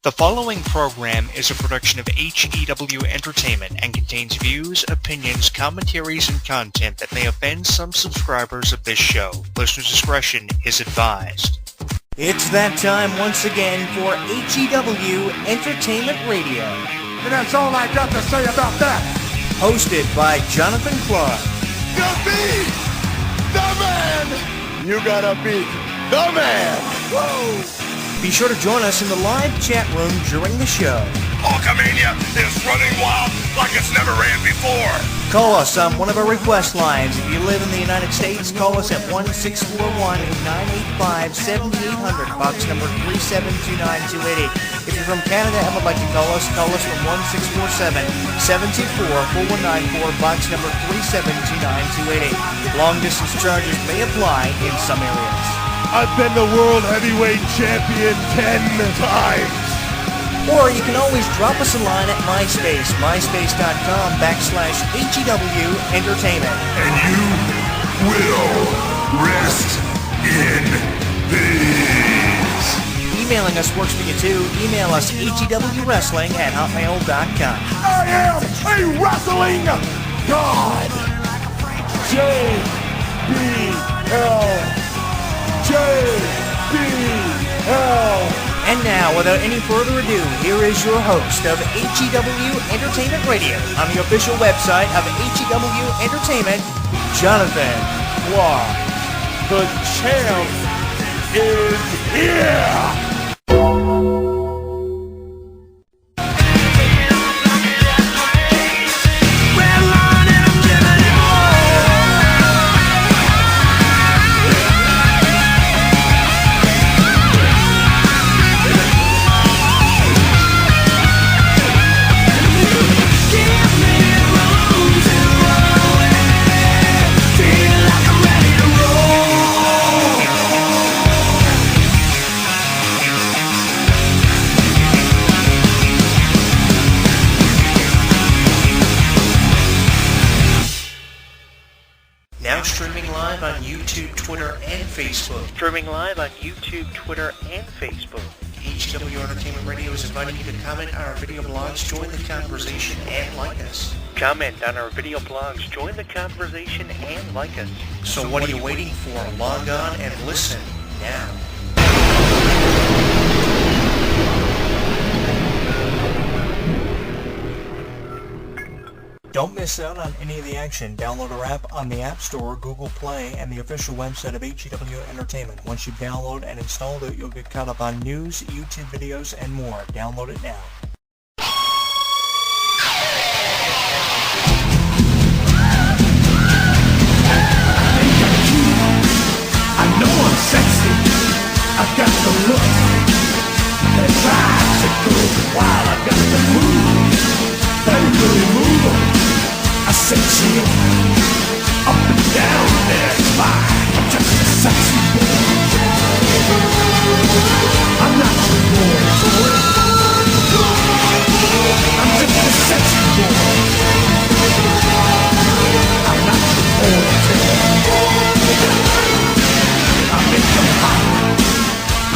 The following program is a production of HEW Entertainment and contains views, opinions, commentaries, and content that may offend some subscribers of this show. Listener discretion is advised. It's that time once again for HEW Entertainment Radio. And that's all I got to say about that. Hosted by Jonathan Clarke. You beat the man! You gotta beat the man! Whoa! Be sure to join us in the live chat room during the show. Hulkamania is running wild like it's never ran before. Call us on one of our request lines. If you live in the United States, call us at 1-641-985-7800, box number 3729288. If you're from Canada and would like to call us from 1-647-724-4194, box number 3729288. Long distance charges may apply in some areas. I've been the world heavyweight champion 10 times. Or you can always drop us a line at MySpace, myspace.com/HEW Entertainment. And you will rest in peace. Emailing us works for you too. Email us hewwrestling@hotmail.com. I am a wrestling god. JBL. And now, without any further ado, here is your host of HEW Entertainment Radio on the official website of HEW Entertainment, Jonathan Clarke. The champ is here! Streaming live on YouTube, Twitter, and Facebook. HEW Entertainment Radio is inviting you to comment on our video blogs, join the conversation, and like us. So what are you waiting for? Log on and listen now. Don't miss out on any of the action. Download our app on the App Store, Google Play, and the official website of HEW Entertainment. Once you download and install it, you'll get caught up on news, YouTube videos, and more. Download it now. I know I'm sexy. I've got the look. They try to go wild. I've got the moves. They really move. I said chill, up and down their spine. I'm just a sexy boy. I'm not your boy, boy. I'm just a sexy boy. I'm not your boy, boy. I make them hot,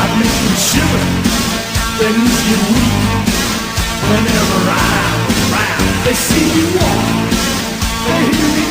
I make them shiver. Things get weak whenever I'm around. They see me walk, they hear me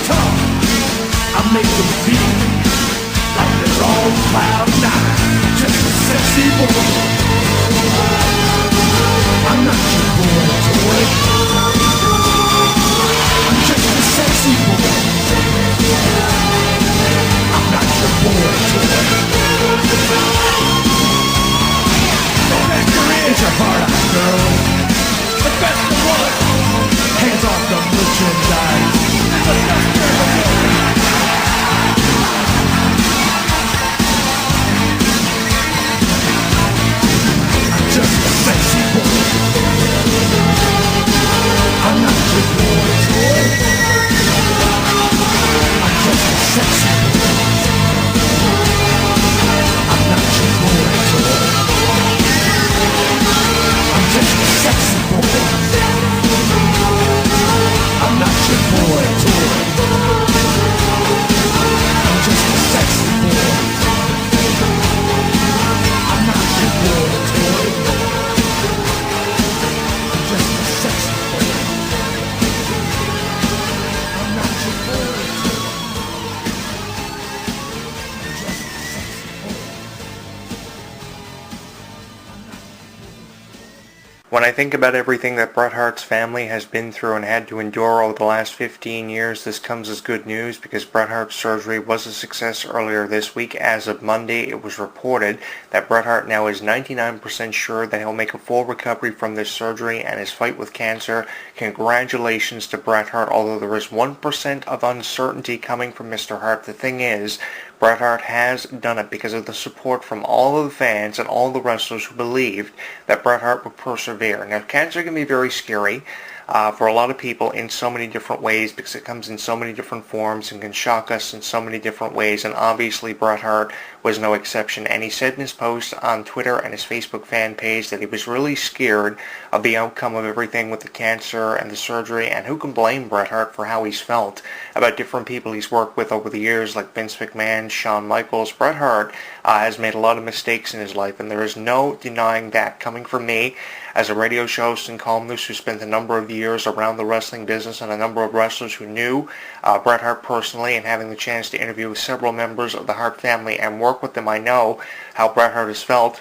When I think about everything that Bret Hart's family has been through and had to endure over the last 15 years, this comes as good news because Bret Hart's surgery was a success earlier this week. As of Monday, it was reported that Bret Hart now is 99% sure that he'll make a full recovery from this surgery and his fight with cancer. Congratulations to Bret Hart, although there is 1% of uncertainty coming from Mr. Hart. The thing is, Bret Hart has done it because of the support from all of the fans and all the wrestlers who believed that Bret Hart would persevere. Now, cancer can be very scary for a lot of people in so many different ways because it comes in so many different forms and can shock us in so many different ways, and obviously Bret Hart was no exception. And he said in his post on Twitter and his Facebook fan page that he was really scared of the outcome of everything with the cancer and the surgery, and who can blame Bret Hart for how he's felt about different people he's worked with over the years like Vince McMahon, Shawn Michaels. Bret Hart has made a lot of mistakes in his life, and there is no denying that. Coming from me as a radio show host and columnist who spent a number of years around the wrestling business and a number of wrestlers who knew Bret Hart personally, and having the chance to interview with several members of the Hart family and work with them, I know how Bret Hart has felt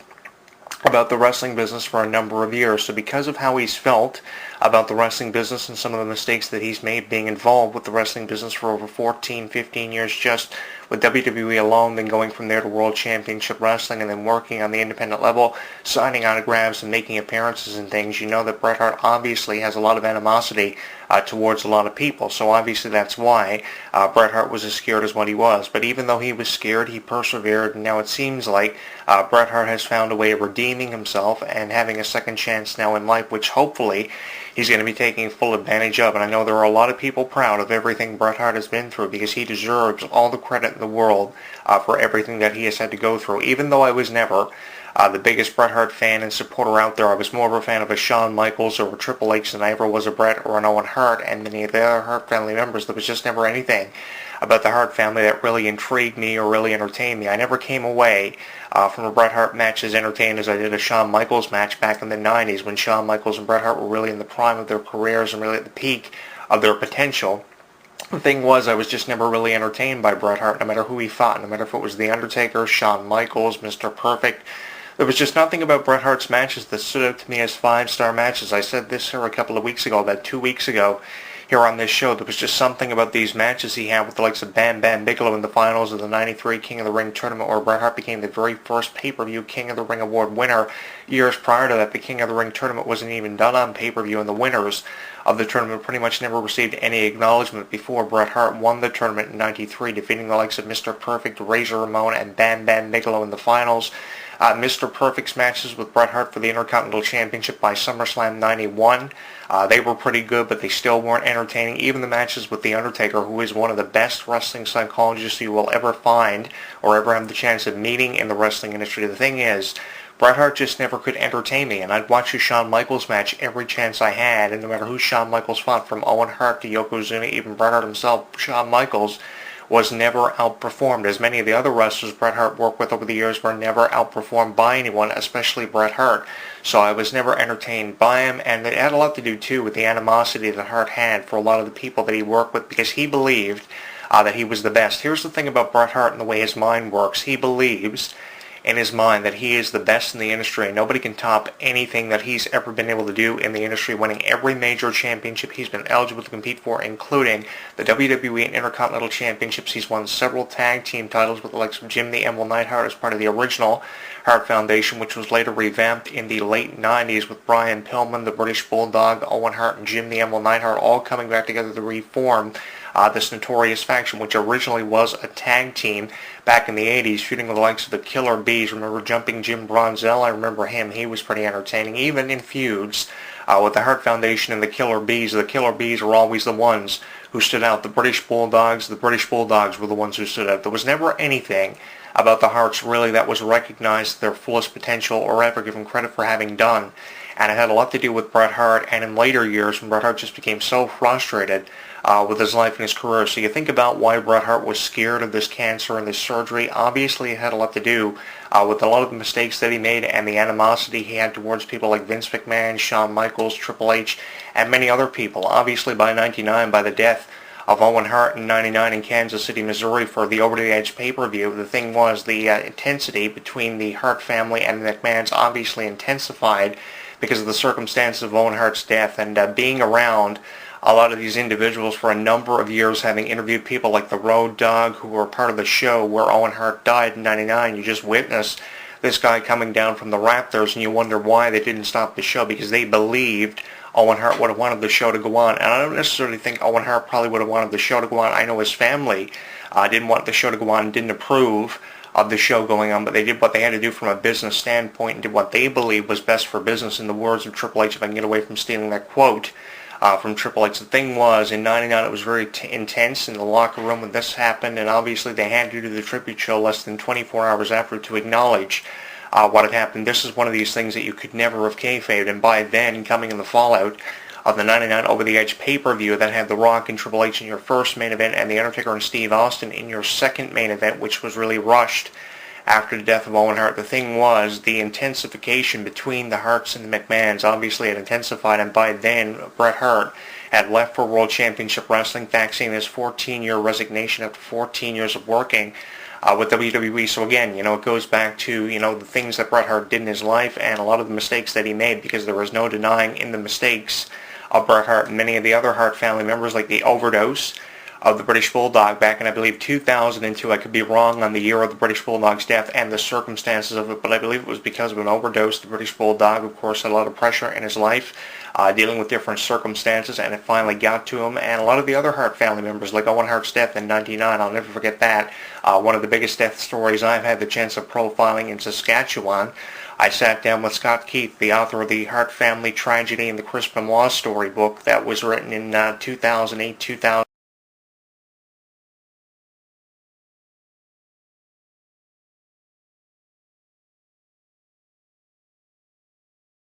about the wrestling business for a number of years. So because of how he's felt about the wrestling business and some of the mistakes that he's made being involved with the wrestling business for over 14, 15 years just with WWE alone, then going from there to World Championship Wrestling and then working on the independent level, signing autographs and making appearances and things, you know that Bret Hart obviously has a lot of animosity towards a lot of people. So obviously that's why Bret Hart was as scared as what he was. But even though he was scared, he persevered, and now it seems like Bret Hart has found a way of redeeming himself and having a second chance now in life, which hopefully he's going to be taking full advantage of. And I know there are a lot of people proud of everything Bret Hart has been through because he deserves all the credit in the world for everything that he has had to go through. Even though I was never the biggest Bret Hart fan and supporter out there, I was more of a fan of a Shawn Michaels or a Triple H than I ever was a Bret or an Owen Hart and many of the other Hart family members. There was just never anything about the Hart family that really intrigued me or really entertained me. I never came away from a Bret Hart match as entertained as I did a Shawn Michaels match back in the 90s when Shawn Michaels and Bret Hart were really in the prime of their careers and really at the peak of their potential. The thing was, I was just never really entertained by Bret Hart, no matter who he fought, no matter if it was The Undertaker, Shawn Michaels, Mr. Perfect. There was just nothing about Bret Hart's matches that stood out to me as five-star matches. I said this here a couple of weeks ago, about 2 weeks ago, here on this show. There was just something about these matches he had with the likes of Bam Bam Bigelow in the finals of the 93 King of the Ring tournament, where Bret Hart became the very first pay-per-view King of the Ring award winner. Years prior to that, the King of the Ring tournament wasn't even done on pay-per-view, and the winners of the tournament pretty much never received any acknowledgement before Bret Hart won the tournament in 93, defeating the likes of Mr. Perfect, Razor Ramon, and Bam Bam Bigelow in the finals. Mr. Perfect's matches with Bret Hart for the Intercontinental Championship by SummerSlam 91, they were pretty good, but they still weren't entertaining. Even the matches with The Undertaker, who is one of the best wrestling psychologists you will ever find or ever have the chance of meeting in the wrestling industry. The thing is, Bret Hart just never could entertain me, and I'd watch a Shawn Michaels match every chance I had, and no matter who Shawn Michaels fought, from Owen Hart to Yokozuna, even Bret Hart himself, Shawn Michaels was never outperformed. As many of the other wrestlers Bret Hart worked with over the years were never outperformed by anyone, especially Bret Hart. So I was never entertained by him, and it had a lot to do, too, with the animosity that Hart had for a lot of the people that he worked with, because he believed that he was the best. Here's the thing about Bret Hart and the way his mind works. He believes in his mind that he is the best in the industry, and nobody can top anything that he's ever been able to do in the industry, winning every major championship he's been eligible to compete for, including the WWE and Intercontinental Championships. He's won several tag team titles with the likes of Jim the Anvil Neidhart as part of the original Hart Foundation, which was later revamped in the late 90s with Brian Pillman, the British Bulldog, Owen Hart, and Jim the Anvil Neidhart all coming back together to reform this notorious faction, which originally was a tag team back in the 80s, feuding with the likes of the Killer Bees. Remember Jumping Jim Bronzell? I remember him. He was pretty entertaining. Even in feuds with the Hart Foundation and the Killer Bees were always the ones who stood out. The British Bulldogs were the ones who stood out. There was never anything about the Harts really that was recognized to their fullest potential or ever given credit for having done. And it had a lot to do with Bret Hart, and in later years when Bret Hart just became so frustrated with his life and his career. So you think about why Bret Hart was scared of this cancer and this surgery. Obviously it had a lot to do with a lot of the mistakes that he made and the animosity he had towards people like Vince McMahon, Shawn Michaels, Triple H, and many other people. Obviously by 99, by the death of Owen Hart in 99 in Kansas City, Missouri for the Over the Edge pay-per-view, the thing was the intensity between the Hart family and the McMahons obviously intensified because of the circumstances of Owen Hart's death, and being around a lot of these individuals for a number of years, having interviewed people like the Road Dogg who were part of the show where Owen Hart died in '99. You just witnessed this guy coming down from the Raptors, and you wonder why they didn't stop the show, because they believed Owen Hart would have wanted the show to go on. And I don't necessarily think Owen Hart probably would have wanted the show to go on. I know his family didn't want the show to go on and didn't approve of the show going on, but they did what they had to do from a business standpoint and did what they believed was best for business, in the words of Triple H, if I can get away from stealing that quote from Triple H. The thing was, in '99, it was very intense in the locker room when this happened, and obviously they had to do the tribute show less than 24 hours after to acknowledge what had happened. This is one of these things that you could never have kayfabed, and by then, coming in the fallout of the '99 Over the Edge pay-per-view that had The Rock and Triple H in your first main event and The Undertaker and Steve Austin in your second main event, which was really rushed after the death of Owen Hart. The thing was, the intensification between the Harts and the McMahons obviously had intensified, and by then, Bret Hart had left for World Championship Wrestling, faxing his 14-year resignation after 14 years of working with WWE. So again, it goes back to, the things that Bret Hart did in his life and a lot of the mistakes that he made, because there was no denying in the mistakes of Bret Hart and many of the other Hart family members, like the overdose of the British Bulldog back in, I believe, 2002. I could be wrong on the year of the British Bulldog's death and the circumstances of it, but I believe it was because of an overdose. The British Bulldog, of course, had a lot of pressure in his life, dealing with different circumstances, and it finally got to him. And a lot of the other Hart family members, like Owen Hart's death in '99, I'll never forget that. One of the biggest death stories I've had the chance of profiling in Saskatchewan. I sat down with Scott Keith, the author of the Hart Family Tragedy and the Chris Benoit storybook that was written in 2008, 2000.